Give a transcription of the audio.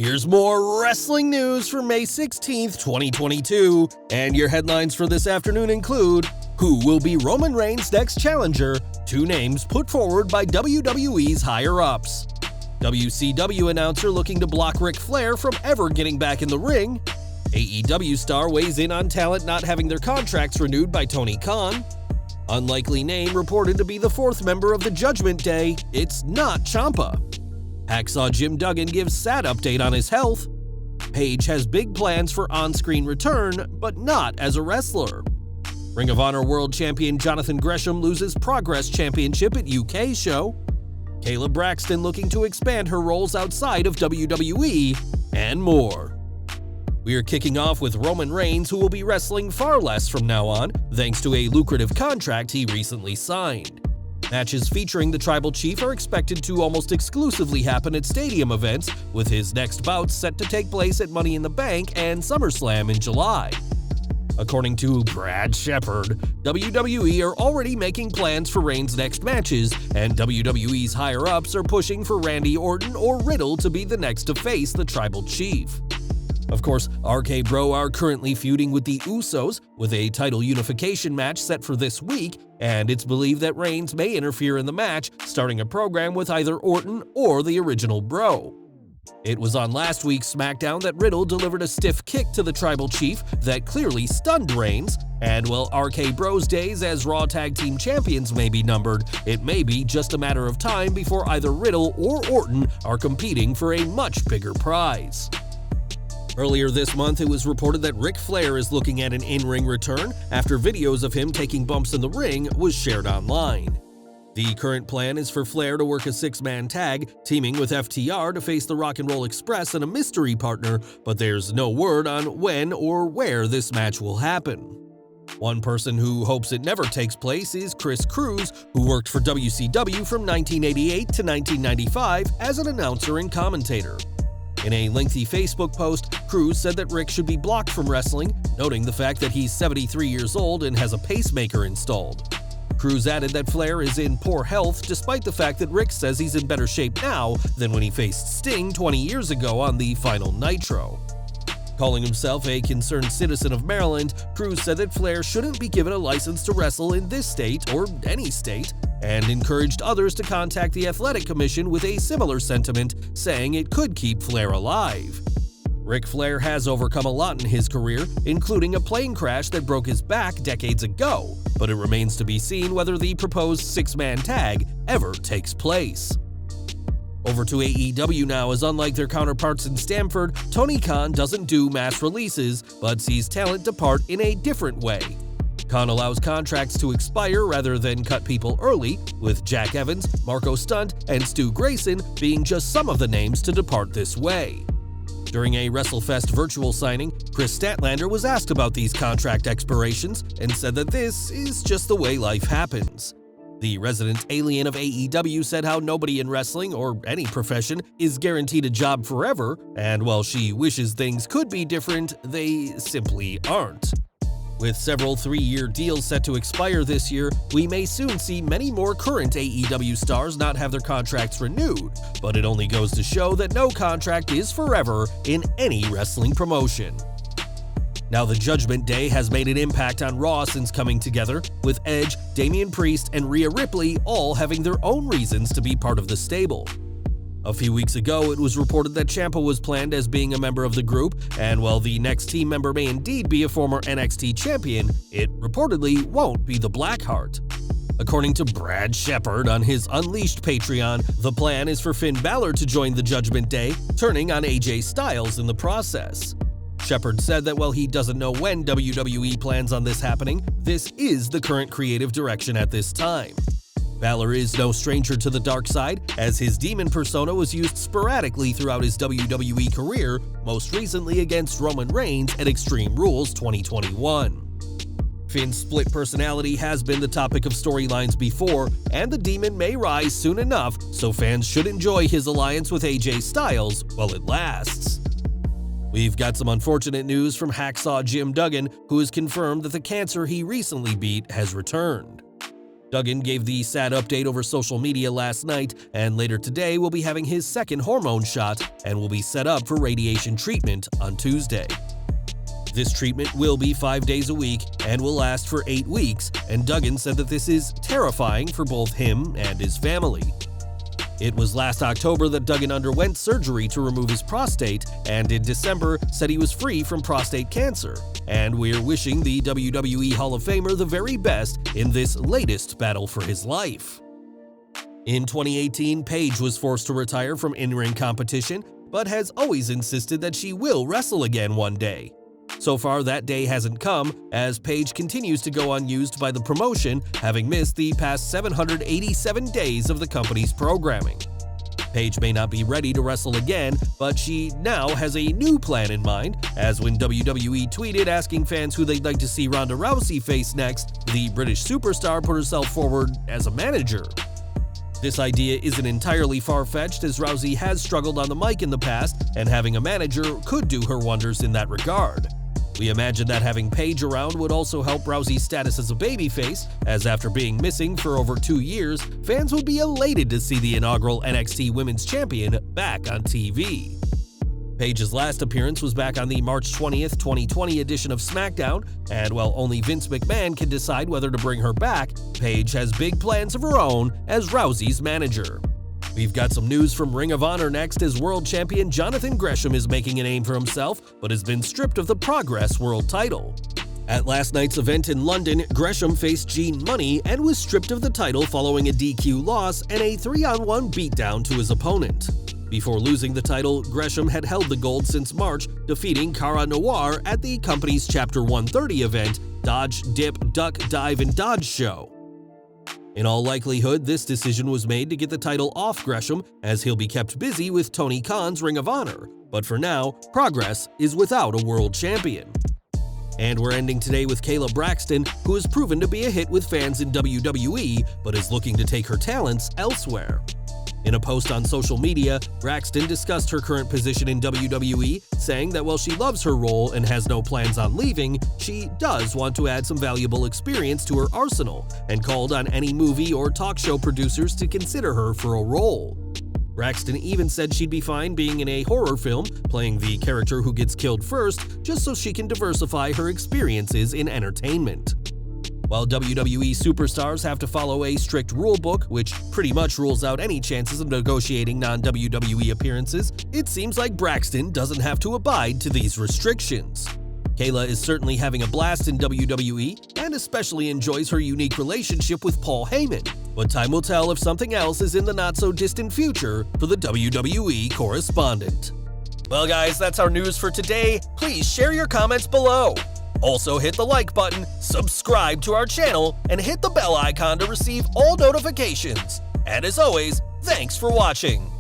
Here's more wrestling news for May 16th, 2022, and your headlines for this afternoon include: who will be Roman Reigns' next challenger? Two names put forward by WWE's higher-ups. WCW announcer looking to block Ric Flair from ever getting back in the ring. AEW star weighs in on talent not having their contracts renewed by Tony Khan. Unlikely name reported to be the fourth member of the Judgement Day. It's not Ciampa. Hacksaw Duggan gives sad update on his health. Paige has big plans for on-screen return, but not as a wrestler. Ring of Honor World Champion Jonathan Gresham loses PROGESS Championship at UK show. Kayla Braxton looking to expand her roles outside of WWE, and more. We're kicking off with Roman Reigns, who will be wrestling far less from now on, thanks to a lucrative contract he recently signed. Matches featuring the Tribal Chief are expected to almost exclusively happen at stadium events, with his next bouts set to take place at Money in the Bank and SummerSlam in July. According to Brad Shepard, WWE are already making plans for Reigns' next matches, and WWE's higher-ups are pushing for Randy Orton or Riddle to be the next to face the Tribal Chief. Of course, RK Bro are currently feuding with the Usos, with a title unification match set for this week, and it's believed that Reigns may interfere in the match, starting a program with either Orton or the original Bro. It was on last week's SmackDown that Riddle delivered a stiff kick to the Tribal Chief that clearly stunned Reigns, and while RK Bro's days as Raw Tag Team Champions may be numbered, it may be just a matter of time before either Riddle or Orton are competing for a much bigger prize. Earlier this month, it was reported that Ric Flair is looking at an in-ring return after videos of him taking bumps in the ring was shared online. The current plan is for Flair to work a six-man tag, teaming with FTR to face the Rock and Roll Express and a mystery partner, but there's no word on when or where this match will happen. One person who hopes it never takes place is Chris Cruz, who worked for WCW from 1988 to 1995 as an announcer and commentator. In a lengthy Facebook post, Cruz said that Rick should be blocked from wrestling, noting the fact that he's 73 years old and has a pacemaker installed. Cruz added that Flair is in poor health despite the fact that Rick says he's in better shape now than when he faced Sting 20 years ago on the final Nitro. Calling himself a concerned citizen of Maryland, Cruz said that Flair shouldn't be given a license to wrestle in this state or any state, and encouraged others to contact the Athletic Commission with a similar sentiment, saying it could keep Flair alive. Ric Flair has overcome a lot in his career, including a plane crash that broke his back decades ago, but it remains to be seen whether the proposed six-man tag ever takes place. Over to AEW now, as unlike their counterparts in Stamford, Tony Khan doesn't do mass releases, but sees talent depart in a different way. Khan allows contracts to expire rather than cut people early, with Jack Evans, Marco Stunt, and Stu Grayson being just some of the names to depart this way. During a WrestleFest virtual signing, Chris Statlander was asked about these contract expirations and said that this is just the way life happens. The resident alien of AEW said how nobody in wrestling or any profession is guaranteed a job forever, and while she wishes things could be different, they simply aren't. With several three-year deals set to expire this year, we may soon see many more current AEW stars not have their contracts renewed, but it only goes to show that no contract is forever in any wrestling promotion. Now, the Judgement Day has made an impact on Raw since coming together, with Edge, Damian Priest, and Rhea Ripley all having their own reasons to be part of the stable. A few weeks ago, it was reported that Ciampa was planned as being a member of the group, and while the next team member may indeed be a former NXT champion, it reportedly won't be the Blackheart. According to Brad Shepard on his Unleashed Patreon, the plan is for Finn Balor to join the Judgement Day, turning on AJ Styles in the process. Shepard said that while he doesn't know when WWE plans on this happening, this is the current creative direction at this time. Balor is no stranger to the dark side, as his demon persona was used sporadically throughout his WWE career, most recently against Roman Reigns at Extreme Rules 2021. Finn's split personality has been the topic of storylines before, and the demon may rise soon enough, so fans should enjoy his alliance with AJ Styles while it lasts. We've got some unfortunate news from Hacksaw Duggan, who has confirmed that the cancer he recently beat has returned. Duggan gave the sad update over social media last night, and later today will be having his second hormone shot and will be set up for radiation treatment on Tuesday. This treatment will be 5 days a week and will last for 8 weeks, and Duggan said that this is terrifying for both him and his family. It was last October that Duggan underwent surgery to remove his prostate, and in December said he was free from prostate cancer. And we're wishing the WWE Hall of Famer the very best in this latest battle for his life. In 2018, Paige was forced to retire from in-ring competition, but has always insisted that she will wrestle again one day. So far, that day hasn't come, as Paige continues to go unused by the promotion, having missed the past 787 days of the company's programming. Paige may not be ready to wrestle again, but she now has a new plan in mind, as when WWE tweeted asking fans who they'd like to see Ronda Rousey face next, the British superstar put herself forward as a manager. This idea isn't entirely far-fetched, as Rousey has struggled on the mic in the past, and having a manager could do her wonders in that regard. We imagine that having Paige around would also help Rousey's status as a babyface, as after being missing for over 2 years, fans would be elated to see the inaugural NXT Women's Champion back on TV. Paige's last appearance was back on the March 20th, 2020 edition of SmackDown, and while only Vince McMahon can decide whether to bring her back, Paige has big plans of her own as Rousey's manager. We've got some news from Ring of Honor next, as World Champion Jonathan Gresham is making a name for himself, but has been stripped of the PROGESS World title. At last night's event in London, Gresham faced Gene Money and was stripped of the title following a DQ loss and a 3-on-1 beatdown to his opponent. Before losing the title, Gresham had held the gold since March, defeating Cara Noir at the company's Chapter 130 event, Dodge, Dip, Duck, Dive, and Dodge Show. In all likelihood, this decision was made to get the title off Gresham, as he'll be kept busy with Tony Khan's Ring of Honor, but for now, PROGESS is without a world champion. And we're ending today with Kayla Braxton, who has proven to be a hit with fans in WWE, but is looking to take her talents elsewhere. In a post on social media, Braxton discussed her current position in WWE, saying that while she loves her role and has no plans on leaving, she does want to add some valuable experience to her arsenal, and called on any movie or talk show producers to consider her for a role. Braxton even said she'd be fine being in a horror film, playing the character who gets killed first, just so she can diversify her experiences in entertainment. While WWE superstars have to follow a strict rulebook, which pretty much rules out any chances of negotiating non-WWE appearances, it seems like Braxton doesn't have to abide to these restrictions. Kayla is certainly having a blast in WWE, and especially enjoys her unique relationship with Paul Heyman, but time will tell if something else is in the not-so-distant future for the WWE correspondent. Well guys, that's our news for today. Please share your comments below. Also hit the like button, subscribe to our channel, and hit the bell icon to receive all notifications. And as always, thanks for watching.